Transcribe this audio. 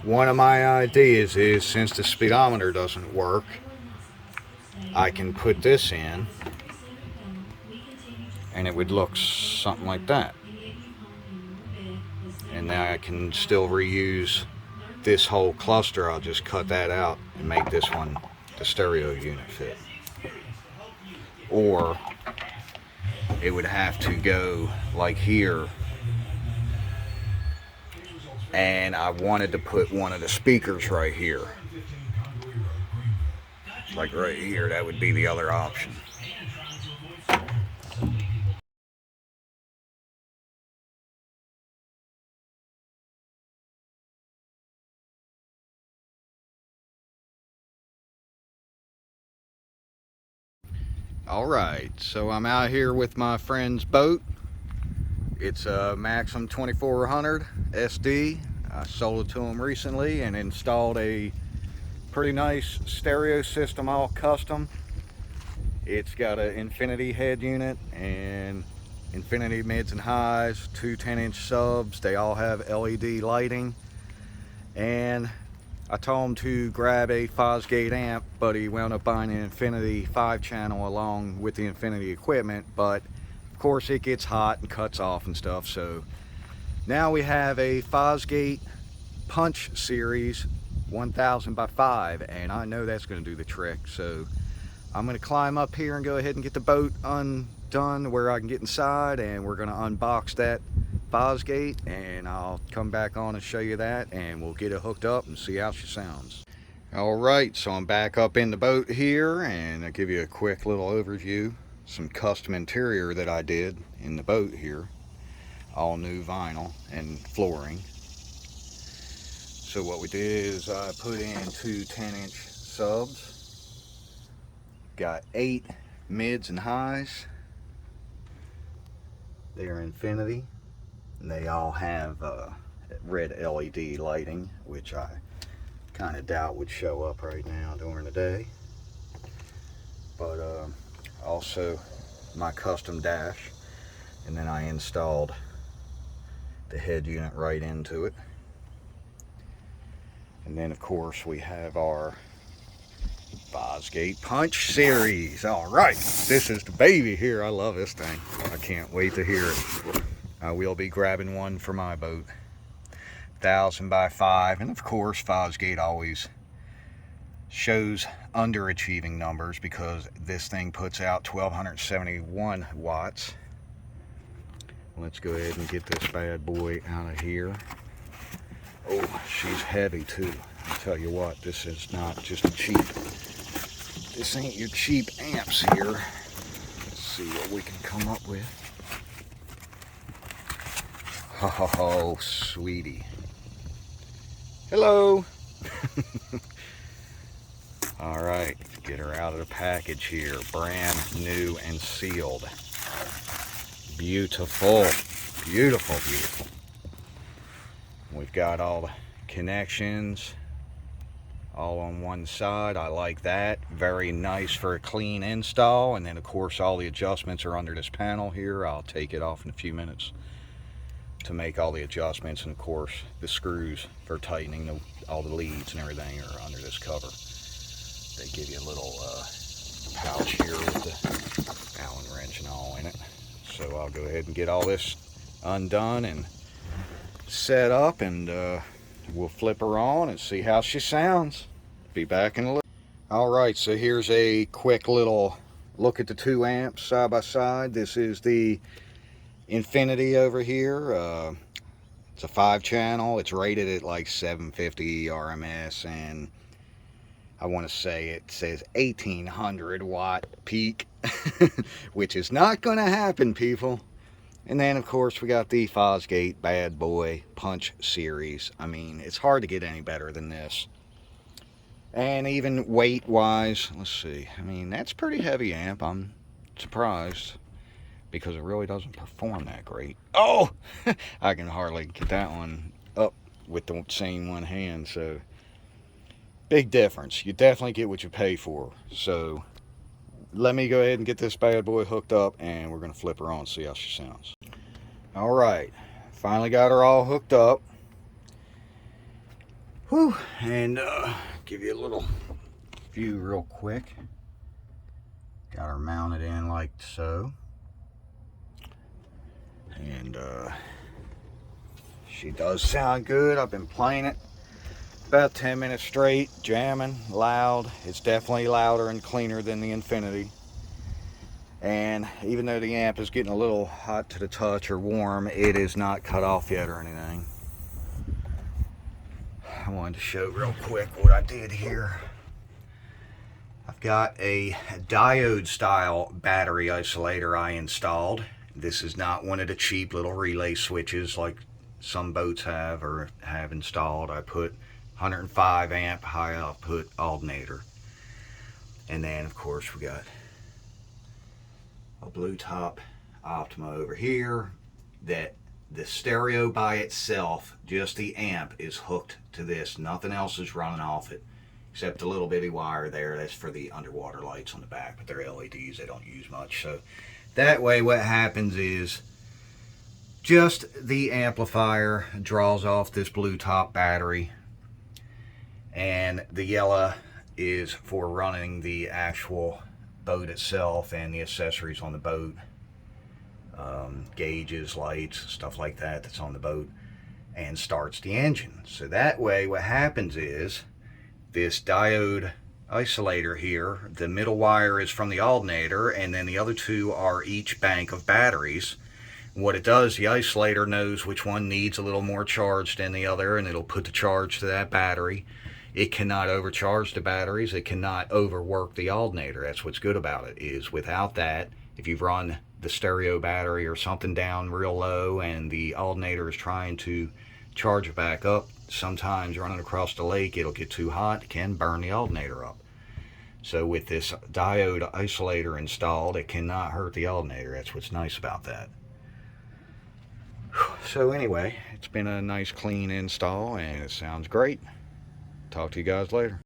one of my ideas is, since the speedometer doesn't work, I can put this in and it would look something like that. And now I can still reuse this whole cluster. I'll just cut that out and make this one the stereo unit fit. Or it would have to go like here, and I wanted to put one of the speakers right here, like right here. That would be the other option. Alright, so I'm out here with my friend's boat. It's a Maxum 2400 SD. I sold it to him recently and installed a pretty nice stereo system, all custom. It's got an infinity head unit and infinity mids and highs, two 10-inch subs. They all have LED lighting. And I told him to grab a Fosgate amp, but he wound up buying an infinity 5-channel along with the infinity equipment. But of course it gets hot and cuts off and stuff, so now we have a Fosgate Punch series 1000x5, and I know that's going to do the trick. So I'm going to climb up here and go ahead and get the boat undone where I can get inside, and we're going to unbox that Fosgate, and I'll come back on and show you that, and we'll get it hooked up and see how she sounds. Alright, so I'm back up in the boat here, and I'll give you a quick little overview. Some custom interior that I did in the boat here. All new vinyl and flooring. So what we did is I put in two 10-inch subs. Got 8 mids and highs. They are infinity. And they all have red LED lighting, which I kind of doubt would show up right now during the day. But also my custom dash, and then I installed the head unit right into it. And then of course we have our Fosgate Punch series. Alright, this is the baby here. I love this thing. I can't wait to hear it. I will be grabbing one for my boat, 1000x5, and of course Fosgate always shows underachieving numbers because this thing puts out 1271 watts. Let's go ahead and get this bad boy out of here. Oh, she's heavy too. I'll tell you what, this is not just a cheap, this ain't your cheap amps here. Let's see what we can come up with. Oh, sweetie. Hello. All right, get her out of the package here. Brand new and sealed. Beautiful, beautiful, beautiful. We've got all the connections all on one side. I like that. Very nice for a clean install. And then of course all the adjustments are under this panel here. I'll take it off in a few minutes to make all the adjustments, and of course the screws for tightening all the leads and everything are under this cover. They give you a little pouch here with the Allen wrench and all in it. So I'll go ahead and get all this undone and set up, and we'll flip her on and see how she sounds. Be back in a little. Alright, so here's a quick little look at the two amps side by side. This is the Infinity over here. It's a 5-channel. It's rated at like 750 RMS, and I want to say it says 1800 watt peak, which is not going to happen, people. And then of course we got the Fosgate Bad Boy Punch series. I mean, it's hard to get any better than this. And even weight wise, let's see, I mean, that's pretty heavy amp. I'm surprised, because it really doesn't perform that great. Oh, I can hardly get that one up with the same one hand. So big difference. You definitely get what you pay for. So let me go ahead and get this bad boy hooked up, and we're going to flip her on and see how she sounds. All right, finally got her all hooked up. Whew, and give you a little view real quick. Got her mounted in like so. And she does sound good. I've been playing it about 10 minutes straight, jamming, loud. It's definitely louder and cleaner than the Infinity. And even though the amp is getting a little hot to the touch or warm, it is not cut off yet or anything. I wanted to show real quick what I did here. I've got a diode style battery isolator I installed. This is not one of the cheap little relay switches like some boats have or have installed. I put 105 amp high output alternator. And then of course we got a blue top Optima over here that the stereo by itself, just the amp, is hooked to this. Nothing else is running off it except a little bitty wire there. That's for the underwater lights on the back, but they're LEDs, they don't use much. So that way what happens is just the amplifier draws off this blue top battery, and the yellow is for running the actual boat itself and the accessories on the boat, gauges, lights, stuff like that that's on the boat, and starts the engine. So that way what happens is this diode isolator here, the middle wire is from the alternator, and then the other two are each bank of batteries. What it does, the isolator knows which one needs a little more charge than the other, and it'll put the charge to that battery. It cannot overcharge the batteries. It cannot overwork the alternator. That's what's good about it, is without that, if you run the stereo battery or something down real low and the alternator is trying to charge it back up, sometimes running across the lake, it'll get too hot, it can burn the alternator up. So with this diode isolator installed, it cannot hurt the alternator. That's what's nice about that. So anyway, it's been a nice clean install and it sounds great. Talk to you guys later.